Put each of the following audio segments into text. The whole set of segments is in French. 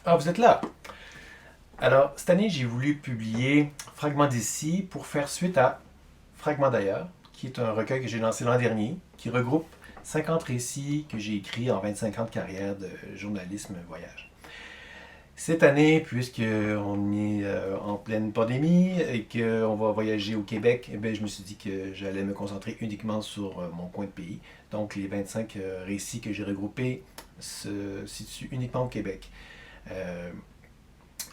Ah, vous êtes là! Alors, cette année, j'ai voulu publier Fragments d'ici pour faire suite à Fragments d'ailleurs, qui est un recueil que j'ai lancé l'an dernier, qui regroupe 50 récits que j'ai écrits en 25 ans de carrière de journalisme voyage. Cette année, puisqu'on est en pleine pandémie et qu'on va voyager au Québec, eh bien, je me suis dit que j'allais me concentrer uniquement sur mon coin de pays. Donc, les 25 récits que j'ai regroupés se situent uniquement au Québec. Euh,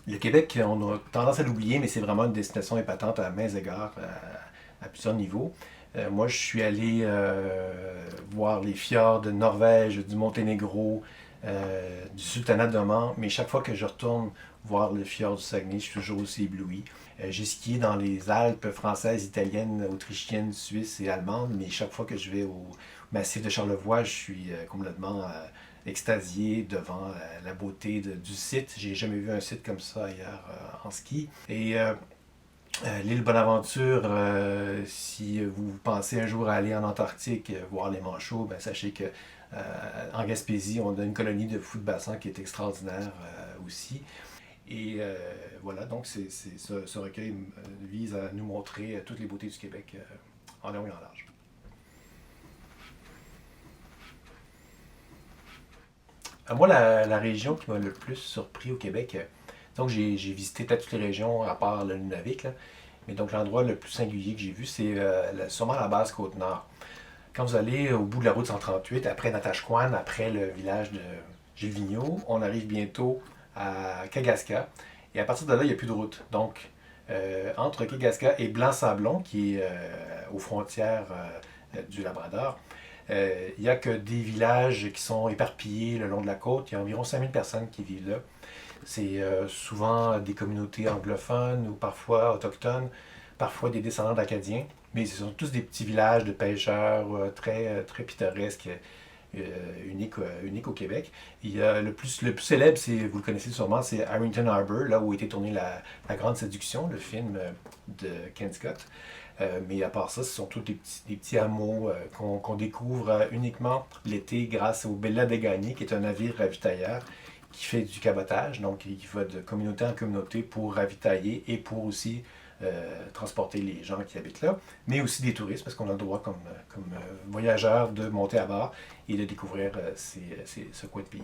Le Québec, on a tendance à l'oublier, mais c'est vraiment une destination épatante à mains égards, à plusieurs niveaux. Moi, je suis allé voir les fjords de Norvège, du Monténégro, du Sultanat d'Oman, mais chaque fois que je retourne voir le fjord du Saguenay, je suis toujours aussi ébloui. J'ai skié dans les Alpes françaises, italiennes, autrichiennes, suisses et allemandes, mais chaque fois que je vais au massif de Charlevoix, je suis complètement extasié devant la beauté du site. J'ai jamais vu un site comme ça ailleurs en ski. Et l'île Bonaventure, si vous pensez un jour à aller en Antarctique voir les manchots, ben, sachez que en Gaspésie, on a une colonie de fous de bassin qui est extraordinaire aussi. Et voilà, donc ce recueil vise à nous montrer toutes les beautés du Québec en long et en large. Moi, la région qui m'a le plus surpris au Québec, donc j'ai visité peut-être toutes les régions à part le Nunavik, là, mais donc l'endroit le plus singulier que j'ai vu, c'est sûrement la base Côte-Nord. Quand vous allez au bout de la route 138, après Natashquan, après le village de Gilles Vigneault, on arrive bientôt à Kagasca. Et à partir de là, il n'y a plus de route. Donc, entre Kagasca et Blanc-Sablon, qui est aux frontières du Labrador, il n'y a que des villages qui sont éparpillés le long de la côte. Il y a environ 5000 personnes qui vivent là. C'est souvent des communautés anglophones ou parfois autochtones, parfois des descendants d'Acadiens. Mais ce sont tous des petits villages de pêcheurs très pittoresques, uniques au Québec. Il y a le plus célèbre, vous le connaissez sûrement, c'est Harrington Harbour, là où a été tournée la Grande Séduction, le film de Ken Scott. Mais à part ça, ce sont tous des petits hameaux qu'on découvre uniquement l'été grâce au Bella de Gagny, qui est un navire ravitailleur qui fait du cabotage, donc il va de communauté en communauté pour ravitailler et pour aussi transporter les gens qui habitent là, mais aussi des touristes, parce qu'on a le droit comme voyageurs de monter à bord et de découvrir ce coin de pays.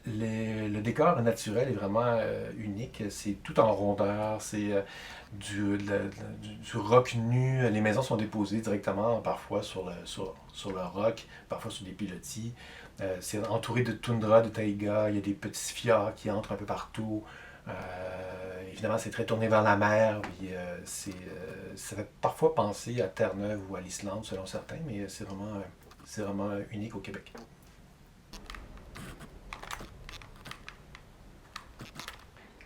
Le décor naturel est vraiment unique. C'est tout en rondeur. C'est du roc nu. Les maisons sont déposées directement, parfois sur le roc, parfois sur des pilotis. C'est entouré de toundra, de taïga. Il y a des petits fjords qui entrent un peu partout. Évidemment, c'est très tourné vers la mer. Puis, ça fait parfois penser à Terre-Neuve ou à l'Islande, selon certains, mais c'est vraiment unique au Québec.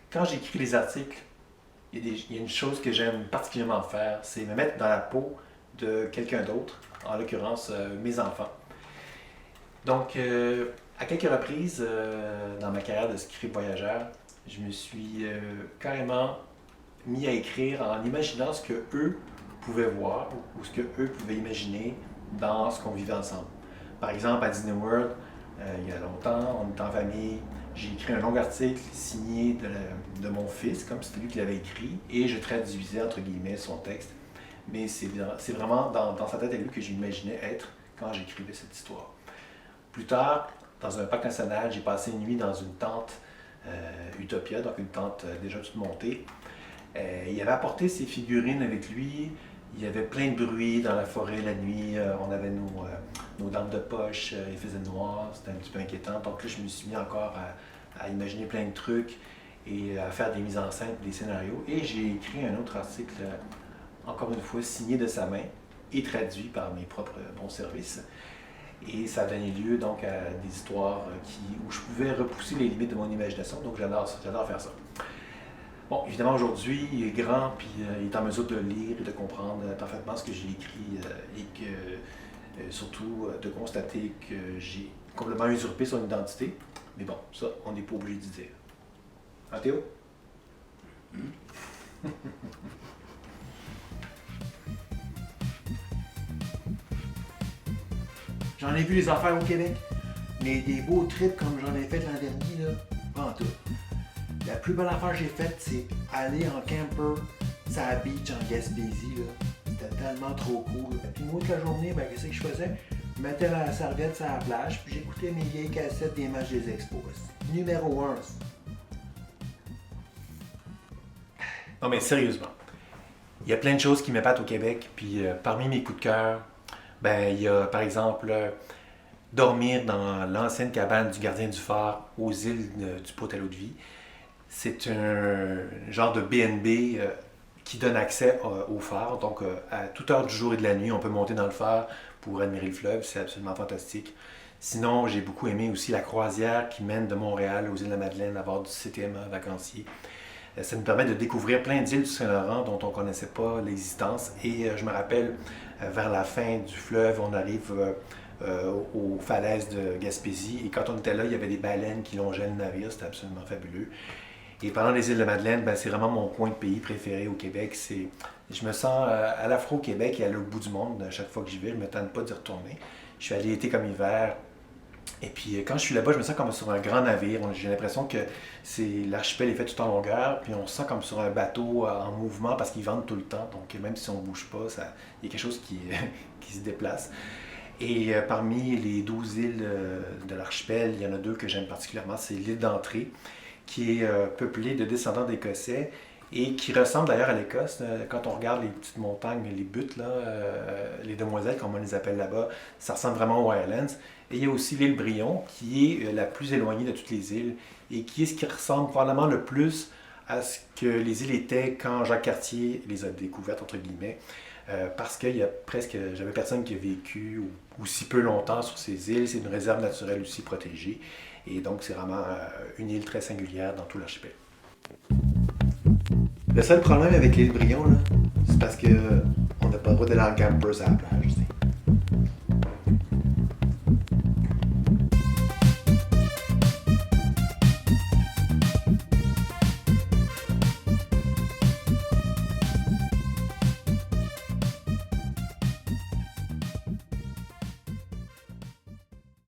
Quand j'écris les articles, il y a une chose que j'aime particulièrement faire, c'est me mettre dans la peau de quelqu'un d'autre, en l'occurrence mes enfants. Donc, à quelques reprises dans ma carrière de script voyageur, je me suis carrément mis à écrire en imaginant ce que eux pouvaient voir ou ce que eux pouvaient imaginer dans ce qu'on vivait ensemble. Par exemple, à Disney World, il y a longtemps, on était en famille, j'ai écrit un long article signé de mon fils, comme c'était lui qui l'avait écrit, et je traduisais entre guillemets son texte. Mais c'est vraiment dans sa tête à lui que j'imaginais être quand j'écrivais cette histoire. Plus tard, dans un parc national, j'ai passé une nuit dans une tente Utopia, donc une tente déjà toute montée. Il avait apporté ses figurines avec lui. Il y avait plein de bruit dans la forêt la nuit. On avait nos lampes de poche. Il faisait noir. C'était un petit peu inquiétant. Donc là, je me suis mis encore à imaginer plein de trucs et à faire des mises en scène, des scénarios. Et j'ai écrit un autre article, encore une fois, signé de sa main et traduit par mes propres bons services. Et ça a donné lieu donc à des histoires où je pouvais repousser les limites de mon imagination. Donc j'adore faire ça. Bon, évidemment, aujourd'hui, il est grand, puis il est en mesure de lire et de comprendre parfaitement ce que j'ai écrit et que, surtout, de constater que j'ai complètement usurpé son identité. Mais bon, ça, on n'est pas obligé de dire. Hein, Théo? J'en ai vu les affaires au Québec, mais des beaux trips comme j'en ai fait l'an dernier, là, pas en tout. La plus belle affaire que j'ai faite, c'est aller en camper, ça beach en Gaspésie. C'était tellement trop cool. Puis moi, toute la journée, ben, qu'est-ce que je faisais? Je mettais la serviette sur la plage, puis j'écoutais mes vieilles cassettes des matchs des Expos. Numéro 1. Non, mais sérieusement, il y a plein de choses qui m'épatent au Québec. Puis parmi mes coups de cœur, ben, il y a par exemple dormir dans l'ancienne cabane du gardien du phare aux îles du Pot à l'eau de vie. C'est un genre de B&B qui donne accès au phare. Donc, à toute heure du jour et de la nuit, on peut monter dans le phare pour admirer le fleuve. C'est absolument fantastique. Sinon, j'ai beaucoup aimé aussi la croisière qui mène de Montréal aux îles de la Madeleine à bord du CTMA vacancier. Ça nous permet de découvrir plein d'îles du Saint-Laurent dont on ne connaissait pas l'existence. Et je me rappelle, vers la fin du fleuve, on arrive aux falaises de Gaspésie. Et quand on était là, il y avait des baleines qui longeaient le navire. C'était absolument fabuleux. Et pendant les îles de Madeleine, ben, c'est vraiment mon coin de pays préféré au Québec. Je me sens à la fois au Québec et à l'autre bout du monde. À chaque fois que j'y vais, je ne me tente pas d'y retourner. Je suis allé été comme hiver. Et puis quand je suis là-bas, je me sens comme sur un grand navire. J'ai l'impression que l'archipel est fait tout en longueur. Puis on se sent comme sur un bateau en mouvement parce qu'ils vendent tout le temps. Donc même si on ne bouge pas, il y a quelque chose qui se déplace. Et parmi les 12 îles de l'archipel, il y en a deux que j'aime particulièrement. C'est l'île d'Entrée, qui est peuplée de descendants d'Écossais et qui ressemble d'ailleurs à l'Écosse. Quand on regarde les petites montagnes, les buttes, là, les demoiselles, comme on les appelle là-bas, ça ressemble vraiment aux Highlands. Et il y a aussi l'île Brion, qui est la plus éloignée de toutes les îles et qui est ce qui ressemble probablement le plus à ce que les îles étaient quand Jacques Cartier les a découvertes, entre guillemets. Parce qu'il y a presque jamais personne qui a vécu ou si peu longtemps sur ces îles. C'est une réserve naturelle aussi protégée. Et donc, c'est vraiment une île très singulière dans tout l'archipel. Le seul problème avec l'île Brion, là, c'est parce qu'on n'a pas le droit d'aller en camper sur la plage.